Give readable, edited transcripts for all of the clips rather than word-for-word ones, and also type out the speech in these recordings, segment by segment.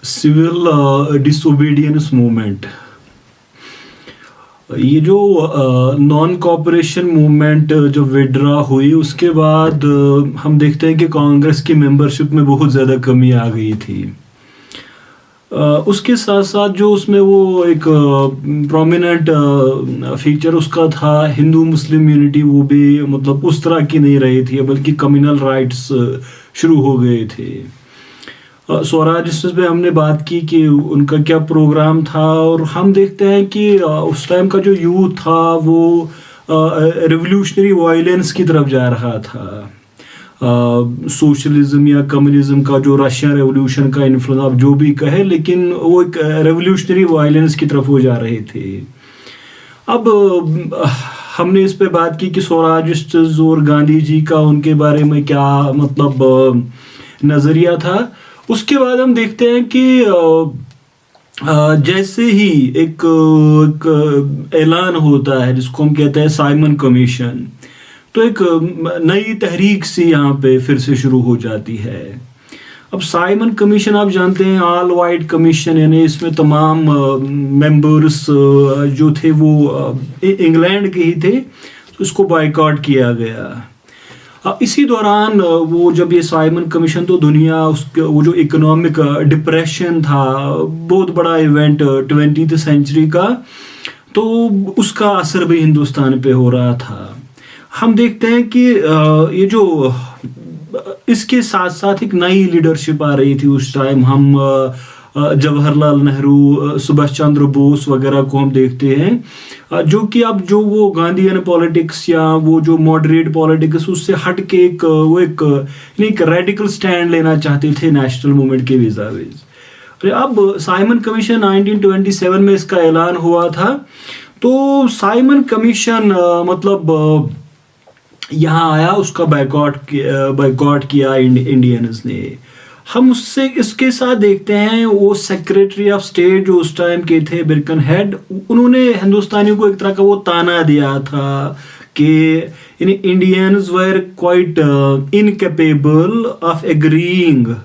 Civil disobedience movement, ये जो non cooperation movement जो विड्रा हुई उसके बाद हम देखते हैं कि कांग्रेस की मेंबरशिप में बहुत ज़्यादा कमी आ गई थी। उसके साथ साथ जो उसमें वो एक प्रोमिनेंट फीचर उसका था हिंदू मुस्लिम यूनिटी, वो भी मतलब उस तरह की नहीं रही थी, बल्कि कम्युनल राइट्स शुरू हो गए थे। स्वराज पे हमने बात की कि उनका क्या प्रोग्राम था, और हम देखते हैं कि उस टाइम का जो यूथ था वो रिवोल्यूशनरी वायलेंस की तरफ जा रहा था। सोशलिज्म या कम्युनिज्म का जो रशियन रेवोल्यूशन का इन्फ्लुएंस आप जो भी कहे, लेकिन वो एक रेवोल्यूशनरी वायलेंस की तरफ वो जा रहे थे। अब हमने इस पे बात की कि स्वराजिस्ट और गांधी जी का उनके बारे में क्या मतलब नज़रिया था। उसके बाद हम देखते हैं कि जैसे ही एक ऐलान होता है जिसको हम कहते हैं साइमन कमीशन, तो एक नई तहरीक सी यहाँ पे फिर से शुरू हो जाती है। अब साइमन कमीशन आप जानते हैं ऑल वाइट कमीशन, यानी इसमें तमाम मेंबर्स जो थे वो इंग्लैंड के ही थे, तो उसको बायकॉट किया गया। इसी दौरान वो जब ये साइमन कमीशन, तो दुनिया उसके वो जो इकोनॉमिक डिप्रेशन था, बहुत बड़ा इवेंट 20th सेंचुरी का, तो उसका असर भी हिंदुस्तान पे हो रहा था। हम देखते हैं कि ये जो इसके साथ साथ एक नई लीडरशिप आ रही थी उस टाइम। हम जवाहरलाल नेहरू, सुभाष चंद्र बोस वगैरह को हम देखते हैं, जो कि अब जो वो गांधीयन पॉलिटिक्स या वो जो मॉडरेट पॉलिटिक्स उससे हट के एक रेडिकल स्टैंड लेना चाहते थे नेशनल मूवमेंट के विज़ाविज़। अब साइमन कमीशन 1927 में इसका ऐलान हुआ था। तो साइमन कमीशन मतलब यहाँ आया, उसका बायकॉट किया इंडियंस ने। हम उससे इसके साथ देखते हैं वो सेक्रेटरी ऑफ स्टेट जो उस टाइम के थे बिरकनहेड, उन्होंने हिंदुस्तानियों को एक तरह का वो ताना दिया था कि Indians were quite incapable of agreeing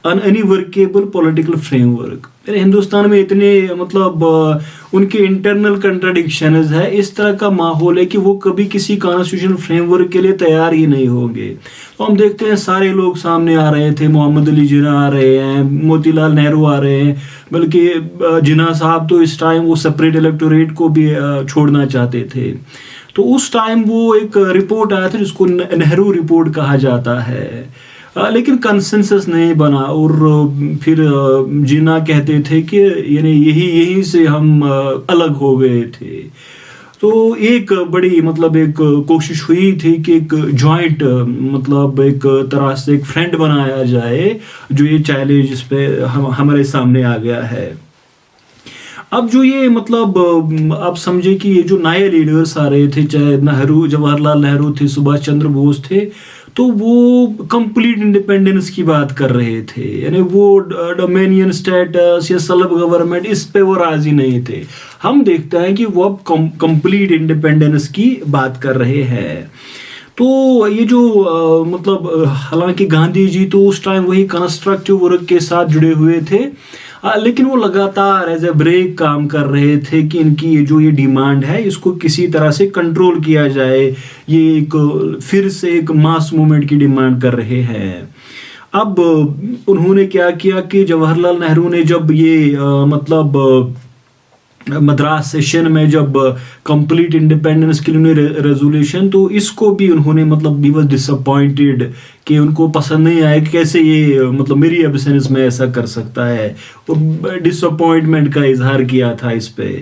on any workable political framework. Hindustan में इतने मतलब उनके इंटरनल कंट्राडिक्शंस है, इस तरह का माहौल है कि वो कभी किसी कॉन्स्टिट्यूशनल फ्रेमवर्क के लिए तैयार ही नहीं होंगे। तो हम देखते हैं सारे लोग सामने आ रहे थे, मोहम्मद अली जिन्ना आ रहे हैं, मोतीलाल नेहरू आ रहे हैं, बल्कि जिन्ना साहब तो इस टाइम वो सेपरेट इलेक्टोरेट को भी छोड़ना चाहते थे। तो उस टाइम वो एक रिपोर्ट आया था जिसको नेहरू रिपोर्ट कहा जाता है, लेकिन कंसेंसस नहीं बना। और फिर जिन्ना कहते थे कि यानी यहीं से हम अलग हो गए थे। तो एक बड़ी मतलब एक कोशिश हुई थी कि एक जॉइंट मतलब एक तरह से एक फ्रंट बनाया जाए, जो ये चैलेंज इस पे हमारे सामने आ गया है। अब जो ये मतलब आप समझे कि ये जो नए लीडर्स आ रहे थे, चाहे नेहरू, जवाहरलाल नेहरू थे, सुभाष चंद्र बोस थे, तो वो कंप्लीट इंडिपेंडेंस की बात कर रहे थे। यानी वो डोमिनियन स्टेटस या सेल्फ गवर्नमेंट, इस पे वो राजी नहीं थे। हम देखते हैं कि वो अब कंप्लीट इंडिपेंडेंस की बात कर रहे हैं। तो ये जो मतलब हालांकि गांधी जी तो उस टाइम वही कंस्ट्रक्टिव वर्क के साथ जुड़े हुए थे, लेकिन वो लगातार एज ए ब्रेक काम कर रहे थे कि इनकी ये डिमांड है इसको किसी तरह से कंट्रोल किया जाए। ये एक फिर से एक मास मूवमेंट की डिमांड कर रहे हैं। अब उन्होंने क्या किया कि जवाहरलाल नेहरू ने जब ये मतलब मद्रास सेशन में जब कंप्लीट इंडिपेंडेंस के लिए रेजोल्यूशन, तो इसको भी उन्होंने मतलब ही वाज डिसअपॉइंटेड कि उनको पसंद नहीं आया कि कैसे ये मतलब मेरी एब्सेंस में ऐसा कर सकता है। वो डिसअपॉइंटमेंट का इजहार किया था इस पे।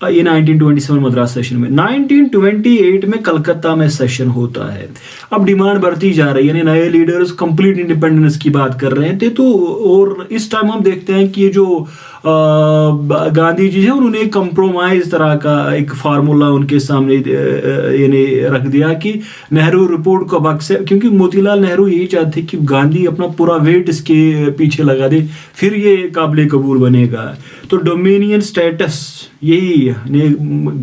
ये 1927 मद्रास सेशन में। 1928 में कलकत्ता में सेशन होता है। अब डिमांड बढ़ती जा रही है, यानी नए लीडर्स कंप्लीट इंडिपेंडेंस की बात कर रहे थे। तो और इस टाइम हम देखते हैं कि ये जो गांधी जी है उन्होंने एक कंप्रोमाइज तरह का एक फार्मूला उनके सामने यानी रख दिया कि नेहरू रिपोर्ट को अब एक्सेप्ट, क्योंकि मोतीलाल नेहरू यही चाहते कि गांधी अपना पूरा वेट इसके पीछे लगा दे फिर ये काबिल कबूल बनेगा। तो डोमिनियन स्टेटस यही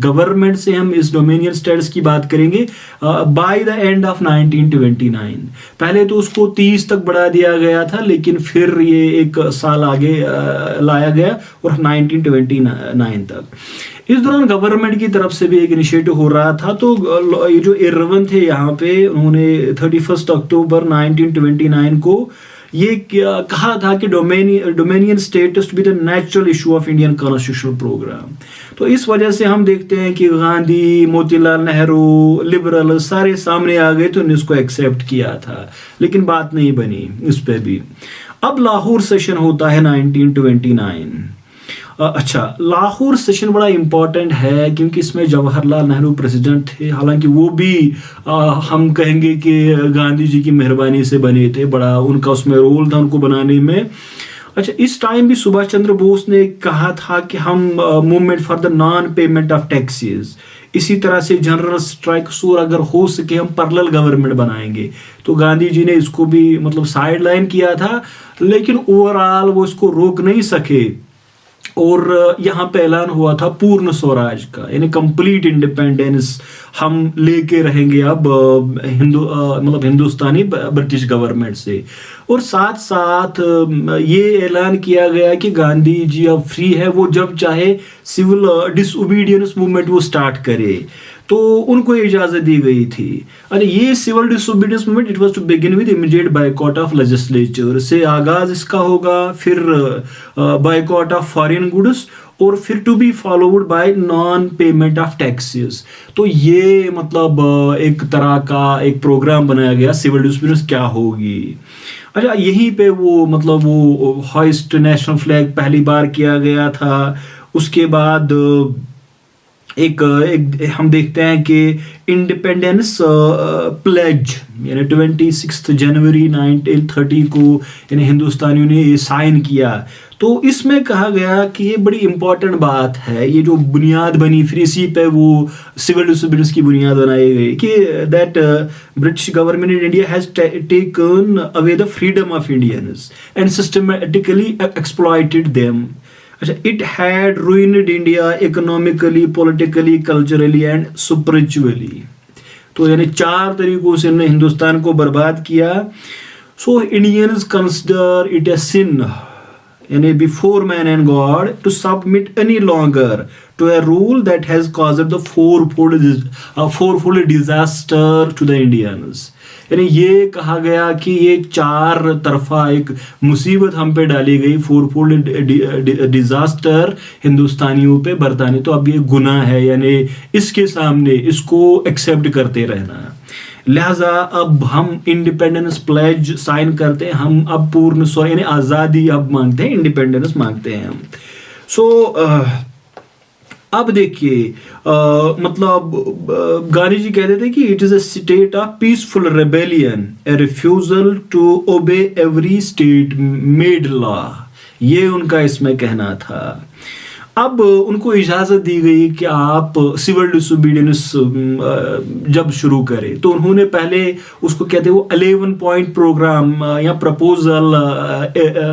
गवर्नमेंट से हम इस डोमिनियन स्टेटस की बात करेंगे बाय द एंड ऑफ 1929। पहले तो उसको 30 तक बढ़ा दिया गया था, लेकिन फिर ये एक साल आगे लाया गया और 1929 तक। इस दौरान गवर्नमेंट की तरफ से भी एक इनिशिएटिव हो रहा था। तो ये जो इरविन थे यहाँ पे, उन्होंने 31 अक्टूबर 1929 को ये कहा था कि dominion status to be the natural issue of Indian constitutional programme. तो इस वजह से हम देखते हैं कि गांधी, मोतीलाल नेहरू, लिबरल सारे सामने आ गए तो उन्होंने इसको एक्सेप्ट किया था, लेकिन बात नहीं बनी इस पे भी। अब लाहौर सेशन होता है 1929। अच्छा, लाहौर सेशन बड़ा इंपॉर्टेंट है क्योंकि इसमें जवाहरलाल नेहरू प्रेसिडेंट थे। हालांकि वो भी हम कहेंगे कि गांधी जी की मेहरबानी से बने थे, बड़ा उनका उसमें रोल था उनको बनाने में। अच्छा, इस टाइम भी सुभाष चंद्र बोस ने कहा था कि हम movement for the non payment of taxes, इसी तरह से जनरल स्ट्राइक्स और अगर हो सके हम पैरेलल गवर्नमेंट बनाएंगे। तो गांधी जी ने इसको भी मतलब साइड लाइन किया था, लेकिन ओवरऑल वो इसको रोक नहीं सके। और यहाँ पे ऐलान हुआ था पूर्ण स्वराज का, यानी कंप्लीट इंडिपेंडेंस हम लेके रहेंगे अब मतलब हिंदुस्तानी ब्रिटिश गवर्नमेंट से। और साथ साथ ये ऐलान किया गया कि गांधी जी अब फ्री है, वो जब चाहे सिविल डिसओबीडियंस मूवमेंट वो स्टार्ट करे, तो उनको इजाजत दी गई थी। अरे ये civil disobedience movement it was to begin with immediate boycott of legislature से आगाज इसका होगा, फिर बायकॉट ऑफ फॉरेन गुड्स, और फिर to be followed by non payment of taxes. तो ये मतलब एक तरह का एक प्रोग्राम बनाया गया सिविल डिसओबीडियंस क्या होगी। अच्छा, यहीं पे वो मतलब वो हॉइस्ट नेशनल फ्लैग पहली बार किया गया था। उसके बाद एक हम देखते हैं कि इंडिपेंडेंस प्लेज यानी 26 जनवरी 1930 को यानी हिंदुस्तानियों ने ये साइन किया। तो इसमें कहा गया कि ये बड़ी इंपॉर्टेंट बात है, ये जो बुनियाद बनी फिर इसी पे वो सिविल डिसोबीडियंस की बुनियाद बनाई गई कि that British government in India has taken away the freedom of Indians and systematically exploited them. अच्छा, it had ruined India economically, politically, culturally and spiritually. तो यानी 4 तरीकों से इन्होंने हिंदुस्तान को बर्बाद किया। So Indians consider it a sin यानी before man and God to submit any longer to a rule that has caused the fourfold disaster to the Indians. यानी ये कहा गया कि ये 4 तरफा एक मुसीबत हम पे डाली गई, फोरफोल्ड डिजास्टर हिंदुस्तानियों पे बरतानी। तो अब ये गुनाह है, यानी इसके सामने इसको एक्सेप्ट करते रहना। लिहाजा अब हम इंडिपेंडेंस प्लेज साइन करते हैं, हम अब पूर्ण स्व यानी आज़ादी अब मांगते हैं, इंडिपेंडेंस मांगते हैं हम। सो अब देखिए मतलब गांधी जी कहते थे कि it is a state of peaceful rebellion, a refusal to obey every state made law, ये उनका इसमें कहना था। अब उनको इजाज़त दी गई कि आप सिविल डिसोबीडियंस जब शुरू करें, तो उन्होंने पहले उसको कहते हैं वो 11 पॉइंट प्रोग्राम या प्रपोजल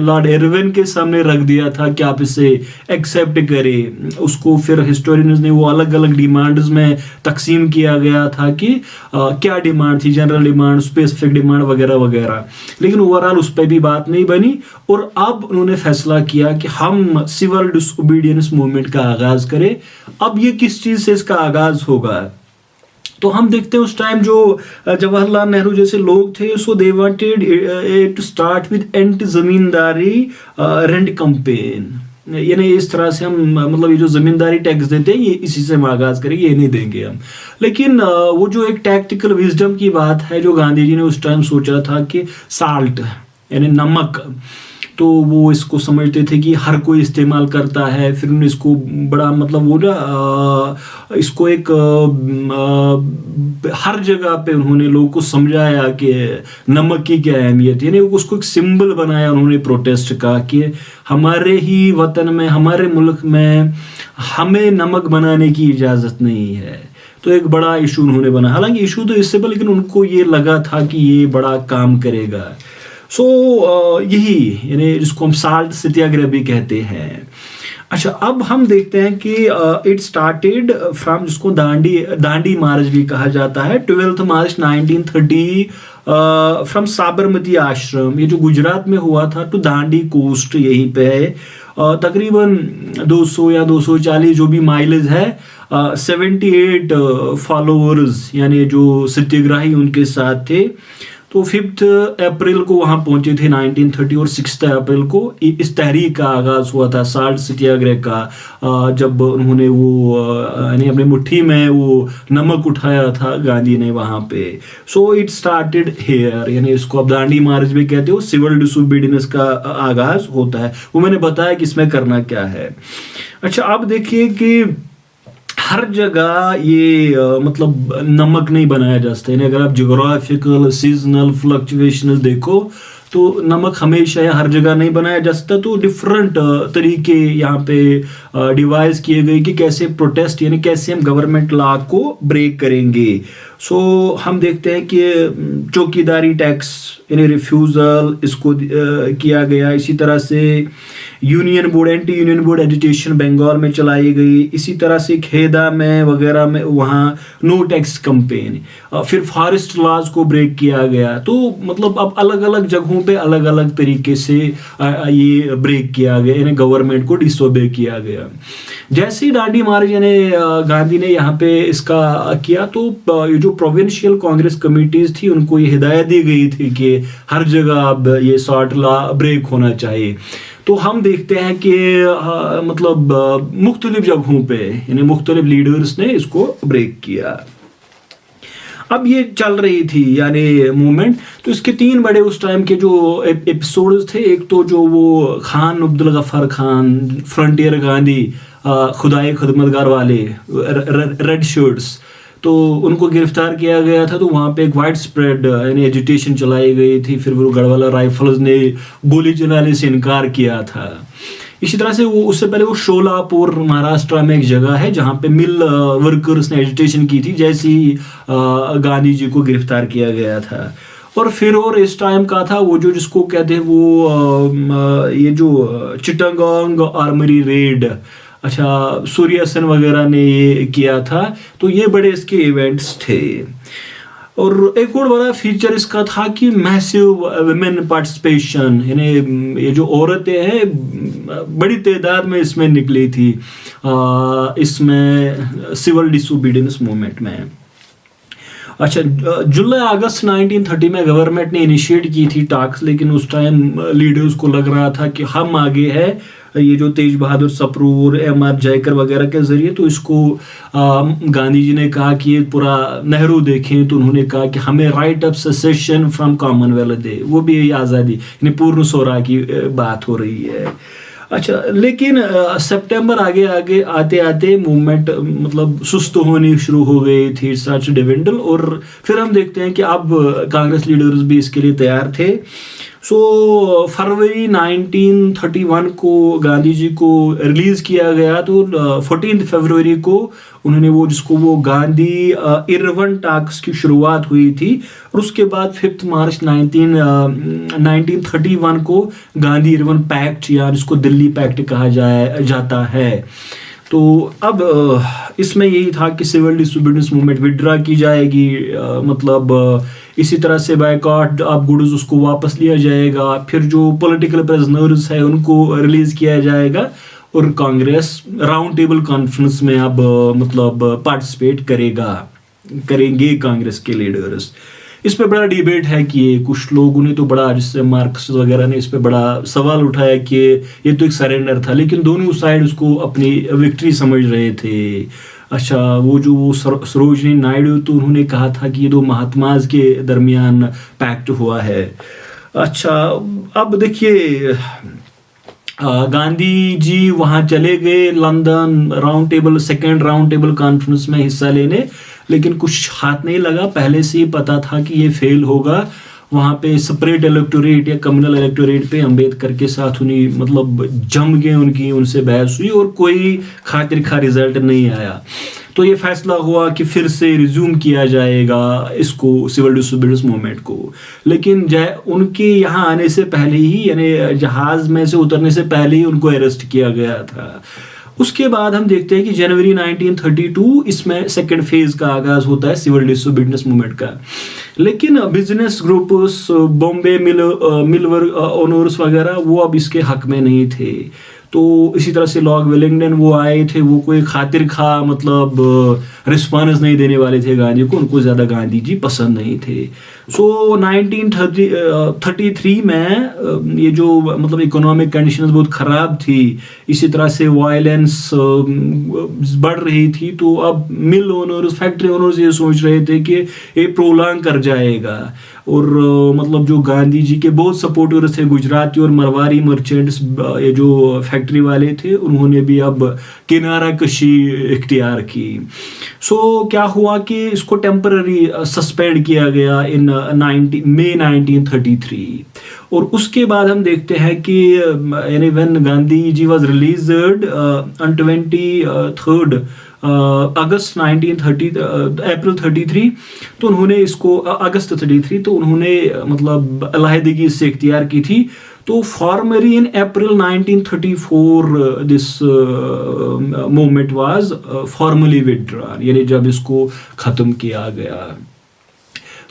लॉर्ड इरविन के सामने रख दिया था कि आप इसे एक्सेप्ट करें। उसको फिर हिस्टोरियंस ने वो अलग अलग डिमांड्स में तकसीम किया गया था कि क्या डिमांड थी, जनरल डिमांड, स्पेसिफिक डिमांड वगैरह वगैरह, लेकिन ओवरऑल उस पर भी बात नहीं बनी। और अब उन्होंने फैसला किया कि हम सिविल डिसोबीडियंस मूवमेंट का आगाज करें। अब ये किस चीज से इसका आगाज होगा, तो हम देखते हैं उस टाइम जो जवाहरलाल नेहरू जैसे लोग थे, so they wanted to start with anti zamindari rent campaign. यानी इस तरह से हम मतलब ये जो जमींदारी टैक्स देते हैं ये इसी से हम आगाज करेंगे, ये नहीं देंगे हम। लेकिन वो जो एक टैक्टिकल विजडम की बात है जो गांधी जी ने उस टाइम सोचा था कि साल्ट यानी नमक, तो वो इसको समझते थे कि हर कोई इस्तेमाल करता है। फिर उन्होंने इसको बड़ा मतलब वो ना इसको एक हर जगह पे उन्होंने लोगों को समझाया कि नमक की क्या अहमियत है, यानी उसको एक सिंबल बनाया उन्होंने प्रोटेस्ट का कि हमारे ही वतन में, हमारे मुल्क में हमें नमक बनाने की इजाज़त नहीं है। तो एक बड़ा इशू उन्होंने बना, हालांकि इशू तो इससे लेकिन उनको ये लगा था कि ये बड़ा काम करेगा। सो यही यानी जिसको हम साल्ट सत्याग्रह भी कहते हैं। अच्छा, अब हम देखते हैं कि इट स्टार्टेड फ्रॉम, जिसको दांडी मार्च भी कहा जाता है, 12 मार्च 1930 फ्रॉम साबरमती आश्रम, ये जो गुजरात में हुआ था, टू दांडी कोस्ट, यहीं पे है। तकरीबन 200 या 240 जो भी माइलेज है। 78 फॉलोअर्स यानी जो सत्याग्रही उनके साथ थे। तो 5 अप्रैल को वहां पहुंचे थे 1930, और 6 अप्रैल को इस तहरीक का आगाज हुआ था, साल्ट सत्याग्रह का, जब उन्होंने वो यानी अपनी मुट्ठी में वो नमक उठाया था गांधी ने वहां पे। सो इट स्टार्टेड हेयर, यानी इसको अब दांडी मार्च भी कहते हो। सिविल डिसोबीडियंस का आगाज होता है, वो मैंने बताया कि इसमें करना क्या है। अच्छा, अब देखिए कि हर जगह ये मतलब नमक नहीं बनाया जा सकता है। अगर आप जियोग्राफिकल सीजनल फ्लक्चुएशन देखो तो नमक हमेशा या हर जगह नहीं बनाया जा सकता। तो डिफरेंट तरीके यहाँ पे डिवाइस किए गए कि कैसे प्रोटेस्ट, यानी कैसे हम गवर्नमेंट लॉ को ब्रेक करेंगे। सो हम देखते हैं कि चौकीदारी टैक्स यानी रिफ्यूजल इसको किया गया। इसी तरह से union board, anti union board agitation Bengal में चलाई गई। इसी तरह से खेदा में वगैरह में वहाँ नो टैक्स कैंपेन। फिर फॉरेस्ट लॉज को ब्रेक किया गया। तो मतलब अब अलग अलग जगहों पे अलग अलग तरीके से ये ब्रेक किया गया, यानी गवर्नमेंट को डिसोबे किया गया। जैसे ही दांडी मार्च यानी गांधी ने यहाँ पे इसका किया, तो ये जो प्रोविंशियल कांग्रेस कमिटीज थी उनको ये हिदायत दी गई थी कि हर जगह अब ये सॉर्ट लॉ ब्रेक होना चाहिए। तो हम देखते हैं कि मतलब मुख्तलिफ जगहों पे यानी मुख्तलिफ लीडर्स ने इसको ब्रेक किया। अब ये चल रही थी यानी मूवमेंट। तो इसके 3 बड़े उस टाइम के जो एपिसोड्स थे, एक तो जो वो खान अब्दुल गफ्फार खान, फ्रंटियर गांधी, खुदाई खिदमतगार वाले रेड शर्ट्स, तो उनको गिरफ्तार किया गया था। तो वहाँ पे एक वाइड स्प्रेड यानी एजिटेशन चलाई गई थी। फिर वो गढ़वाला राइफल्स ने गोली चलाने से इनकार किया था। इसी तरह से वो उससे पहले वो शोलापुर महाराष्ट्र में एक जगह है जहाँ पे मिल वर्कर्स ने एजिटेशन की थी, जैसे ही गांधी जी को गिरफ्तार किया गया था। और फिर और इस टाइम का था वो जो जिसको कहते हैं वो ये जो चिटागोंग आर्मरी रेड, अच्छा सूर्या सेन वगैरह ने ये किया था। तो ये बड़े इसके इवेंट्स थे। और एक और बड़ा फीचर इसका था कि मैसिव वुमेन पार्टिसिपेशन, यानी ये जो औरतें हैं बड़ी तादाद में इसमें निकली थी इसमें सिविल डिसोबीडियंस मूवमेंट में। अच्छा, जुलाई अगस्त 1930 में गवर्नमेंट ने इनिशिएट की थी टॉक्स, लेकिन उस टाइम लीडर्स को लग रहा था कि हम आगे है ये जो तेज बहादुर सप्रू, एम.आर. जयकर वगैरह के जरिए। तो इसको गांधी जी ने कहा कि ये पूरा नेहरू देखें, तो उन्होंने कहा कि हमें right of secession from Commonwealth दे, वो भी आज़ादी यानी पूर्ण स्वराज की बात हो रही है। अच्छा, लेकिन सितंबर आगे आगे आते आते मूवमेंट मतलब सुस्त होनी शुरू हो गई थी, सच डिविंडल। और फिर हम देखते हैं कि अब कांग्रेस लीडर्स भी इसके लिए तैयार थे। सो फरवरी 1931 को गांधी जी को रिलीज किया गया। तो 14 फरवरी को उन्होंने वो जिसको वो गांधी इरवन टॉक्स की शुरुआत हुई थी। और उसके बाद 5 मार्च 1931 को गांधी इरवन पैक्ट या जिसको दिल्ली पैक्ट कहा जाता है। तो अब इसमें यही था कि सिविल डिसोबीडियंस मूवमेंट विड्रा की जाएगी, मतलब इसी तरह से बायकॉट ऑफ गुड्स उसको वापस लिया जाएगा। फिर जो पॉलिटिकल प्रिजनर्स है उनको रिलीज किया जाएगा। और कांग्रेस राउंड टेबल कॉन्फ्रेंस में अब मतलब पार्टिसिपेट करेंगे कांग्रेस के लीडर्स। इस पे बड़ा डिबेट है कि कुछ लोगों ने तो बड़ा, जिससे मार्क्स वगैरह ने इस पे बड़ा सवाल उठाया कि ये तो एक सरेंडर था, लेकिन दोनों साइड उसको अपनी विक्ट्री समझ रहे थे। अच्छा, वो जो सरोजिनी नायडू, तो उन्होंने कहा था कि ये दो महात्माज के दरमियान पैक्ट हुआ है। अच्छा, अब देखिए, गांधी जी वहाँ चले गए London round table, second round table conference में हिस्सा लेने, लेकिन कुछ हाथ नहीं लगा। पहले से ही पता था कि ये फेल होगा। वहाँ पे सेपरेट इलेक्टोरेट या कम्युनल इलेक्टोरेट पे अंबेडकर के साथ उन्हीं मतलब जम गए, उनसे बहस हुई और कोई खातिर खा रिजल्ट नहीं आया। तो ये फैसला हुआ कि फिर से रिज्यूम किया जाएगा इसको, सिविल डिसोबीडियंस मूवमेंट को। लेकिन उनके यहाँ आने से पहले ही, यानी जहाज में से उतरने से पहले ही उनको अरेस्ट किया गया था। उसके बाद हम देखते हैं कि जनवरी 1932 इसमें सेकेंड फेज का आगाज होता है सिविल डिसोबीडियंस मूवमेंट का। लेकिन बिजनेस ग्रुप्स, बॉम्बे मिलवर ओनर्स वगैरह, वो अब इसके हक में नहीं थे। तो इसी तरह से लॉर्ड वेलिंगटन वो आए थे, वो कोई खातिर खा मतलब रिस्पॉन्स नहीं देने वाले थे गांधी को, उनको ज़्यादा गांधी जी पसंद नहीं थे। सो 1933 में ये जो मतलब इकोनॉमिक कंडीशंस बहुत ख़राब थी, इसी तरह से वायलेंस बढ़ रही थी, तो अब मिल ओनर्स, फैक्ट्री ओनर्स ये सोच रहे थे कि ये प्रोलॉन्ग कर जाएगा। और मतलब जो गांधी जी के बहुत सपोर्टर्स थे, गुजराती और मरवारी मर्चेंट्स, ये जो फैक्ट्री वाले थे, उन्होंने भी अब किनारा कशी इख्तियार की। सो क्या हुआ कि इसको टेम्पररी सस्पेंड किया गया इन मई 1933। और उसके बाद हम देखते हैं कि यानी when Gandhi ji was released on 23 August 1930, April 33, तो उन्होंने इसको अगस्त 33, तो उन्होंने मतलब अलहदगी से इख्तियार की थी। तो formally in April 1934 this movement was formally withdrawn, यानी जब इसको ख़त्म किया गया।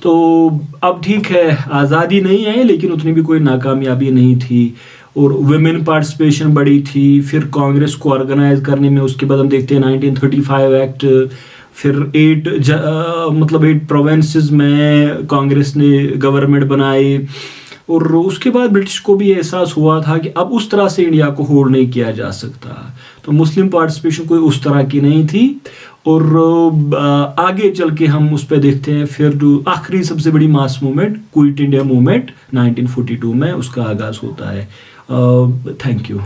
तो अब ठीक है, आज़ादी नहीं है लेकिन उतनी भी कोई नाकामयाबी नहीं थी, और वुमेन पार्टिसिपेशन बढ़ी थी। फिर कांग्रेस को ऑर्गेनाइज करने में, उसके बाद हम देखते हैं 1935 एक्ट, फिर 8 प्रोविंसेस में कांग्रेस ने गवर्नमेंट बनाई। और उसके बाद ब्रिटिश को भी एहसास हुआ था कि अब उस तरह से इंडिया को होल्ड नहीं किया जा सकता, तो मुस्लिम पार्टिसिपेशन कोई उस तरह की नहीं थी। और आगे चल के हम उस पर देखते हैं, फिर जो आखिरी सबसे बड़ी mass movement, quit India movement 1942 में उसका आगाज होता है। Thank you.